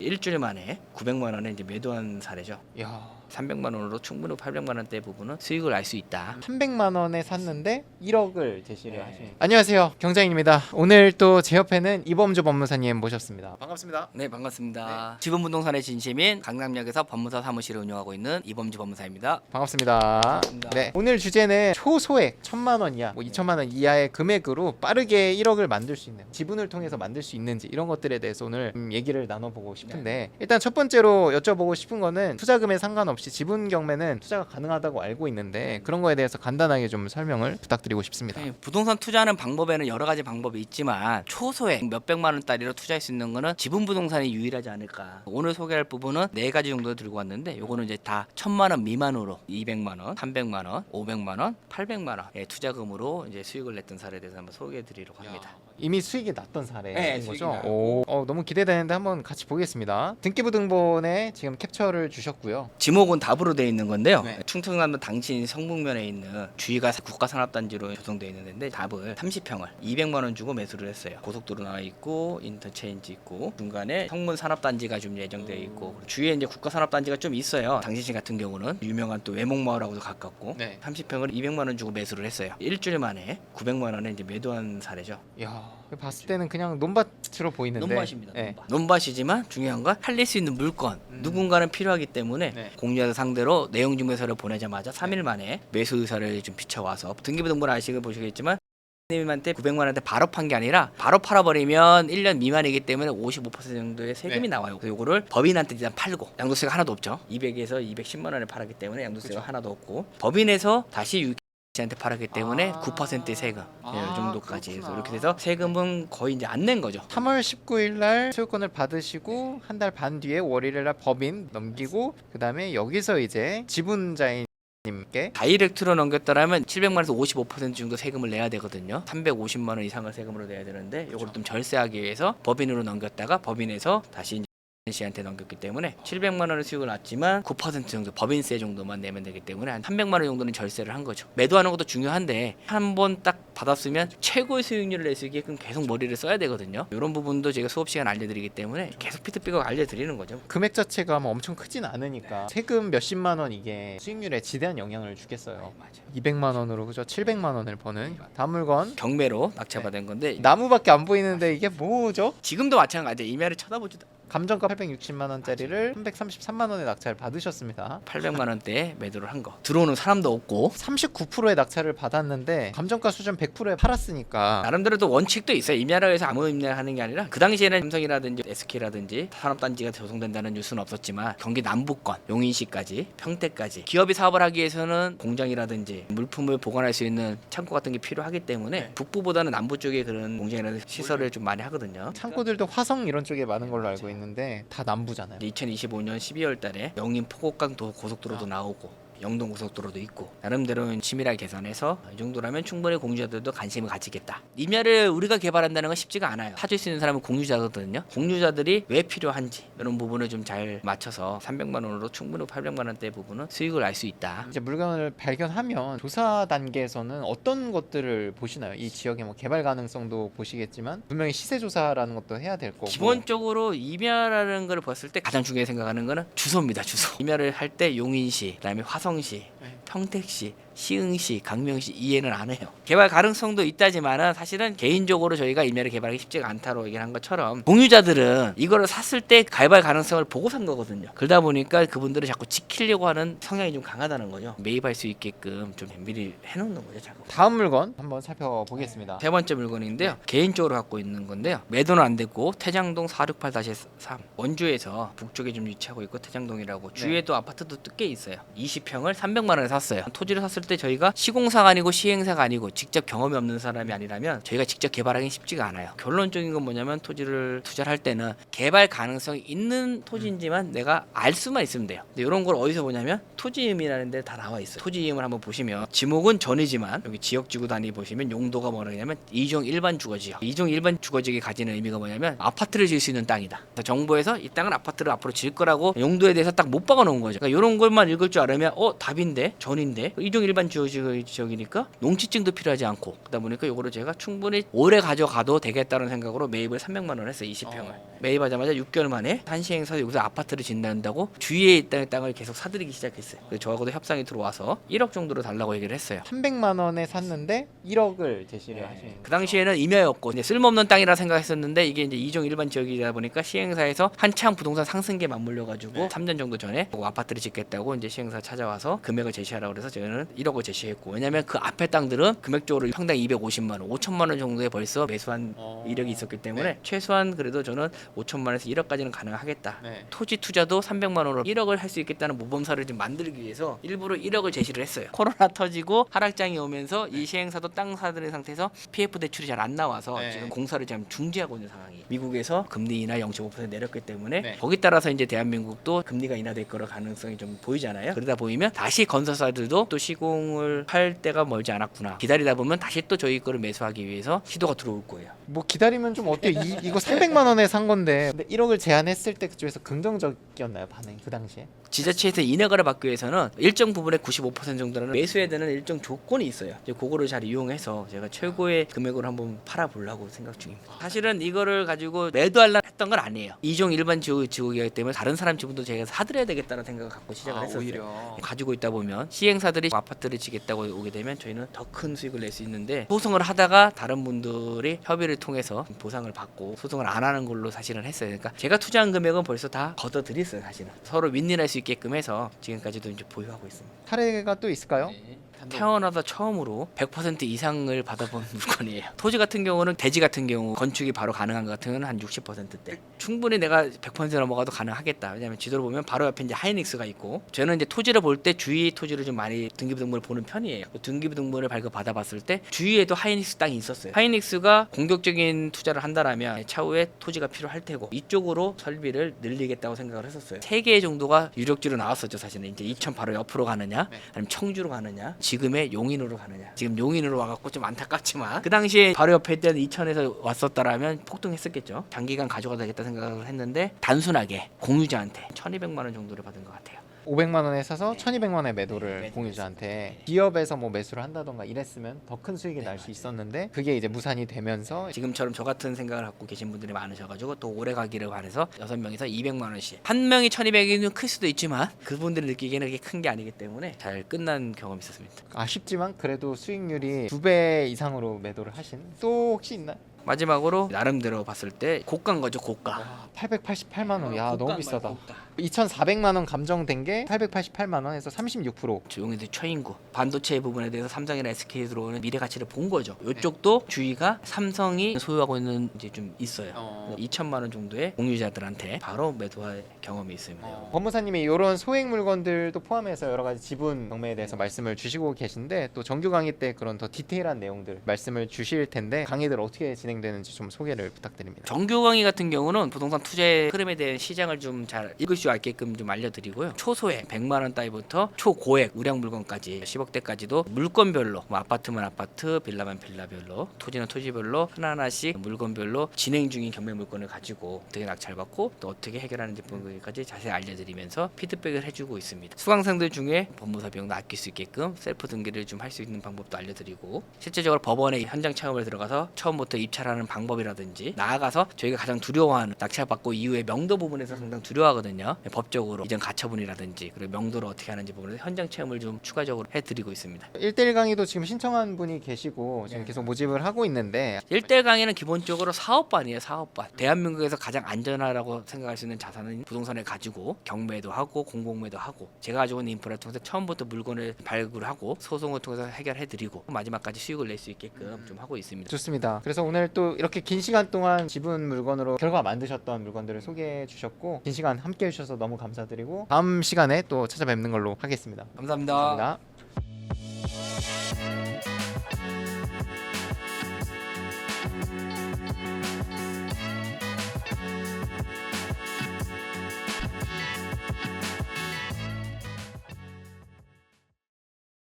일주일 만에 900만 원에 이제 매도한 사례죠. 야, 300만 원으로 충분히 800만 원대 부분은 수익을 알 수 있다. 300만 원에 샀는데 1억을 제시를 네. 하시니. 안녕하세요, 경장입니다. 오늘 또 제 옆에는 이범주 법무사님 모셨습니다. 반갑습니다. 네, 반갑습니다. 지분부동산의 진심인 강남역에서 법무사 사무실을 운영하고 있는 이범주 법무사입니다. 반갑습니다. 반갑습니다. 네, 오늘 주제는 초소액 1,000만 원 이하, 2,000만 원 이하의 금액으로 빠르게 1억을 만들 수 있는, 지분을 통해서 만들 수 있는지 이런 것들에 대해서 오늘 얘기를 나눠보고 싶은데, 일단 첫 번째로 여쭤보고 싶은 거는 투자금에 상관없이 지분 경매는 투자가 가능하다고 알고 있는데 그런 거에 대해서 간단하게 좀 설명을 부탁드리고 싶습니다. 네, 부동산 투자하는 방법에는 여러 가지 방법이 있지만 초소액 몇백만 원짜리로 투자할 수 있는 거는 지분부동산이 유일하지 않을까. 오늘 소개할 부분은 네 가지 정도 들고 왔는데 요거는 이제 다 1,000만 원 미만으로 200만 원, 300만 원, 500만 원, 800만 원의 투자금으로 이제 수익을 냈던 사례에 대해서 한번 소개해 드리려고 합니다. 이미 수익이 났던 사례인 네, 거죠? 수익이 나요. 오, 너무 기대되는데 한번 같이 보겠습니다. 등기부등본에 지금 캡처를 주셨고요. 지목은 답으로 되어 있는 건데요. 네. 충청남도 당신 성북면에 있는 주위가 국가산업단지로 조성되어 있는데 답을 30평을 200만 원 주고 매수를 했어요. 고속도로 나와 있고 인터체인지 있고 중간에 성문산업단지가 좀 예정되어 있고 주위에 이제 국가산업단지가 좀 있어요. 당신시 같은 경우는 유명한 또 외목마을하고도 가깝고 네. 30평을 200만 원 주고 매수를 했어요. 일주일 만에 900만 원에 이제 매도한 사례죠. 야, 봤을 때는 그냥 논밭으로 보이는데. 논밭입니다. 네. 논밭이지만 중요한 건 팔릴 수 있는 물건 누군가는 필요하기 때문에 네. 공유자 상대로 내용증명서를 보내자마자 3일 만에 매수 의사를 좀 비춰와서 등기부등본 아시고 보시겠지만 님한테 900만 원대 바로 판 게 아니라 바로 팔아버리면 1년 미만이기 때문에 55% 정도의 세금이 네. 나와요. 그래서 이거를 법인한테 일단 팔고 양도세가 하나도 없죠. 200에서 210만 원에 팔았기 때문에 양도세가 그쵸. 하나도 없고 법인에서 다시 한테 팔았기 때문에 아. 9%의 세금 아, 이 정도까지 그렇구나. 해서 이렇게 돼서 세금은 거의 이제 안 낸 거죠. 3월 19일 날 소유권을 받으시고 한 달 반 뒤에 월요일 날 법인 넘기고 그다음에 여기서 이제 지분자인 님께 다이렉트로 넘겼더라면 700만에서 55% 정도 세금을 내야 되거든요. 350만 원 이상을 세금으로 내야 되는데 이걸 좀 절세하기 위해서 법인으로 넘겼다가 법인에서 다시 이제 씨한테 넘겼기 때문에 700만 원의 수익을 났지만 9% 정도 법인세 정도만 내면 되기 때문에 한 300만 원 정도는 절세를 한 거죠. 매도하는 것도 중요한데 한 번 딱 받았으면 최고의 수익률을 낼 수 있게끔 계속 머리를 써야 되거든요. 이런 부분도 제가 수업 시간 알려드리기 때문에 계속 피드백을 알려드리는 거죠. 금액 자체가 뭐 엄청 크진 않으니까 세금 몇십만 원 이게 수익률에 지대한 영향을 주겠어요. 맞아요. 200만 원으로 그죠? 700만 원을 버는 다음 물건 경매로 낙찰받은 건데 나무밖에 안 보이는데 이게 뭐죠? 지금도 마찬가지예요. 이면을 쳐다보지도 감정가 860만 원짜리를 333만 원에 낙찰 받으셨습니다. 800만 원대에 매도를 한 거. 들어오는 사람도 없고 39%의 낙찰을 받았는데 감정가 수준 100%에 팔았으니까 나름대로 또 원칙도 있어요. 임야라에서 아무 임야를 하는 게 아니라 그 당시에는 삼성이라든지 SK라든지 산업단지가 조성된다는 뉴스는 없었지만 경기 남부권, 용인시까지, 평택까지 기업이 사업을 하기 위해서는 공장이라든지 물품을 보관할 수 있는 창고 같은 게 필요하기 때문에 북부보다는 남부 쪽에 그런 공장이라든지 시설을 좀 많이 하거든요. 창고들도 화성 이런 쪽에 많은 걸로 알고 있는데 다 남부잖아요. 2025년 12월 달에 영인 포곡강 고속도로도 나오고 영동 고속도로도 있고 나름대로 치밀하게 계산해서 이 정도라면 충분히 공유자들도 관심을 가지겠다. 임야를 우리가 개발한다는 건 쉽지가 않아요. 사줄 수 있는 사람은 공유자거든요. 공유자들이 왜 필요한지 이런 부분을 좀 잘 맞춰서 300만 원으로 충분히 800만 원대 부분은 수익을 알 수 있다. 이제 물건을 발견하면 조사 단계에서는 어떤 것들을 보시나요? 이 지역의 뭐 개발 가능성도 보시겠지만 분명히 시세 조사라는 것도 해야 될 거고. 기본적으로 임야라는 걸 봤을 때 가장 중요하게 생각하는 거는 주소입니다. 주소. 임야를 할 때 용인시, 그다음에 화성시, 평택시, 시흥시, 강명시 이해는 안 해요. 개발 가능성도 있다지만은 사실은 개인적으로 저희가 임야를 개발하기 쉽지가 않다고 얘기한 것처럼 공유자들은 이거를 샀을 때 개발 가능성을 보고 산 거거든요. 그러다 보니까 그분들은 자꾸 지키려고 하는 성향이 좀 강하다는 거죠. 매입할 수 있게끔 좀 미리 해놓는 거죠. 자꾸. 다음 물건 한번 살펴보겠습니다. 세 번째 물건인데요. 개인적으로 갖고 있는 건데요. 매도는 안 됐고 태장동 468-3 원주에서 북쪽에 좀 위치하고 있고 태장동이라고 주위에도 아파트도 꽤 있어요. 20평을 300만 원에 샀어요. 토지를 샀을 때 저희가 시공사가 아니고 시행사가 아니고 직접 경험이 없는 사람이 아니라면 저희가 직접 개발하기 쉽지가 않아요. 결론적인 건 뭐냐면 토지를 투자를 할 때는 개발 가능성이 있는 토지인지만 내가 알 수만 있으면 돼요. 근데 이런 걸 어디서 보냐면 토지임이라는 데 다 나와 있어요. 토지임을 한번 보시면 지목은 전이지만 여기 지역지구 단위 보시면 용도가 뭐냐면 2종 일반 주거지역. 2종 일반 주거지역이 가지는 의미가 뭐냐면 아파트를 지을 수 있는 땅이다. 그래서 정부에서 이 땅은 아파트를 앞으로 지을 거라고 용도에 대해서 딱 못 박아 놓은 거죠. 그러니까 이런 것만 읽을 줄 알으면 답인데 전인데 2종 일반 지역이니까 농지증도 필요하지 않고 그러다 보니까 이거를 제가 충분히 오래 가져가도 되겠다는 생각으로 매입을 300만 원 했어요. 20평을. 매입하자마자 6개월 만에 한시행사에서 여기서 아파트를 짓는다고 주위에 있던 땅을 계속 사들이기 시작했어요. 그래서 저하고도 협상이 들어와서 1억 정도로 달라고 얘기를 했어요. 300만 원에 샀는데 1억을 제시를 하시는 그 당시에는 임야였고 이제 쓸모없는 땅이라 생각했었는데 이게 이제 2종 일반 지역이다 보니까 시행사에서 한창 부동산 상승기에 맞물려 가지고 3년 정도 전에 아파트를 짓겠다고 이제 시행사 찾아와서 금액을 제시하라고 그래서 저는 1억을 제시했고 왜냐면 그 앞에 땅들은 금액적으로 평당 250만 원, 5천만 원 정도에 벌써 매수한 이력이 있었기 때문에 최소한 그래도 저는 5천만 원에서 1억까지는 가능하겠다. 토지 투자도 300만 원으로 1억을 할 수 있겠다는 모범사를 좀 만들기 위해서 일부러 1억을 제시를 했어요. 코로나 터지고 하락장이 오면서 이 시행사도 땅 사들인 상태에서 PF 대출이 잘 안 나와서 지금 공사를 지금 중지하고 있는 상황이. 미국에서 금리 인하 0.5% 내렸기 때문에 거기 따라서 이제 대한민국도 금리가 인하될 거라 가능성이 좀 보이잖아요. 그러다 보이면 다시 건설사들도 또 시공을 할 때가 멀지 않았구나. 기다리다 보면 다시 또 저희 거를 매수하기 위해서 시도가 들어올 거예요. 뭐 기다리면 좀 어때요? 이거 300만 원에 산 건데 근데 1억을 제안했을 때 그쪽에서 긍정적이었나요? 반응이 그 당시에? 지자체에서 인허가를 받기 위해서는 일정 부분의 95% 정도는 매수해야 되는 일정 조건이 있어요. 이제 그거를 잘 이용해서 제가 최고의 금액으로 한번 팔아보려고 생각 중입니다. 사실은 이거를 가지고 매도하려고 했던 건 아니에요. 2종 일반 지역이기 때문에 다른 사람 지분도 제가 사들여야 되겠다는 생각을 갖고 시작을 했었어요. 오히려. 가지고 있다 보면 시행사들이 아파트를 지겠다고 오게 되면 저희는 더 큰 수익을 낼 수 있는데 소송을 하다가 다른 분들이 협의를 통해서 보상을 받고 소송을 안 하는 걸로 사실은 했어요. 그러니까 제가 투자한 금액은 벌써 다 걷어들였어요. 사실은 서로 윈윈할 수 있게끔 해서 지금까지도 이제 보유하고 있습니다. 사례가 또 있을까요? 태어나서 처음으로 100% 이상을 받아본 물건이에요. 토지 같은 경우는 대지 같은 경우 건축이 바로 가능한 것 같은 경우는 한 60%대. 충분히 내가 100% 넘어가도 가능하겠다. 왜냐하면 지도를 보면 바로 옆에 이제 하이닉스가 있고 저는 이제 토지를 볼 때 주위 토지를 좀 많이 등기부등본을 보는 편이에요. 등기부등본을 발급받아봤을 때 주위에도 하이닉스 땅이 있었어요. 하이닉스가 공격적인 투자를 한다라면 차후에 토지가 필요할 테고 이쪽으로 설비를 늘리겠다고 생각을 했었어요. 3개 정도가 유력지로 나왔었죠. 사실은 이제 이천 바로 옆으로 가느냐 아니면 청주로 가느냐 지금의 용인으로 가느냐. 지금 용인으로 와갖고 좀 안타깝지만 그 당시에 바로 옆에 있던 이천에서 왔었다라면 폭등했었겠죠. 장기간 가져가야 되겠다 생각을 했는데 단순하게 공유자한테 1,200만 원 정도를 받은 것 같아요. 500만 원에 사서 1,200만 원의 매도를 공유자한테 기업에서 뭐 매수를 한다던가 이랬으면 더 큰 수익이 날 수 있었는데 그게 이제 무산이 되면서 지금처럼 저 같은 생각을 갖고 계신 분들이 많으셔가지고 또 오래 가기를 바래서 6명이서 200만 원씩 한 명이 1,200이면 클 수도 있지만 그분들이 느끼기에는 그게 큰 게 아니기 때문에 잘 끝난 경험이 있었습니다. 아쉽지만 그래도 수익률이 2배 이상으로 매도를 하신 또 혹시 있나요? 마지막으로 나름대로 봤을 때 고가인 거죠. 고가. 888만 원. 야, 너무 고가인 비싸다. 거야, 고가. 2,400만 원 감정된 게 888만 원에서 36%. 조용히도 최인구 반도체 부분에 대해서 삼성이나 SK 들어오는 미래 가치를 본 거죠. 이쪽도 주의가 삼성이 소유하고 있는 이제 좀 있어요. 2천만 원 정도의 공유자들한테 바로 매도할 경험이 있습니다. 법무사님이 이런 소액 물건들도 포함해서 여러 가지 지분 경매에 대해서 말씀을 주시고 계신데 또 정규 강의 때 그런 더 디테일한 내용들 말씀을 주실 텐데 강의들 어떻게 진행되는지 좀 소개를 부탁드립니다. 정규 강의 같은 경우는 부동산 투자의 흐름에 대한 시장을 좀 잘 읽을 수 있게끔 좀 알려드리고요. 초소액 100만 원 따위부터 초고액 우량 물건까지 10억대까지도 물건별로 뭐 아파트면 아파트, 빌라면 빌라별로, 토지는 토지별로 하나하나씩 물건별로 진행 중인 경매 물건을 가지고 어떻게 낙찰받고 또 어떻게 해결하는지 부분까지 자세히 알려드리면서 피드백을 해주고 있습니다. 수강생들 중에 법무사 비용도 아낄 수 있게끔 셀프 등기를 좀 할 수 있는 방법도 알려드리고 실제적으로 법원에 현장 체험을 들어가서 처음부터 입찰하는 방법이라든지 나아가서 저희가 가장 두려워하는 낙찰받고 이후에 명도 부분에서 상당히 두려워하거든요. 법적으로 이전 가처분이라든지 그리고 명도를 어떻게 하는지 부분에서 현장 체험을 좀 추가적으로 해드리고 있습니다. 1대1 강의도 지금 신청한 분이 계시고 지금 계속 모집을 하고 있는데 1대1 강의는 기본적으로 사업반이에요. 사업반. 대한민국에서 가장 안전하다고 생각할 수 있는 자산은 부동산을 가지고 경매도 하고 공공매도 하고 제가 가지고 있는 인프라를 통해서 처음부터 물건을 발굴하고 소송을 통해서 해결해드리고 마지막까지 수익을 낼 수 있게끔 좀 하고 있습니다. 좋습니다. 그래서 오늘 또 이렇게 긴 시간 동안 지분 물건으로 결과 만드셨던 물건들을 소개해 주셨고 긴 시간 함께 해주셔서 너무 감사드리고 다음 시간에 또 찾아뵙는 걸로 하겠습니다. 감사합니다. 감사합니다.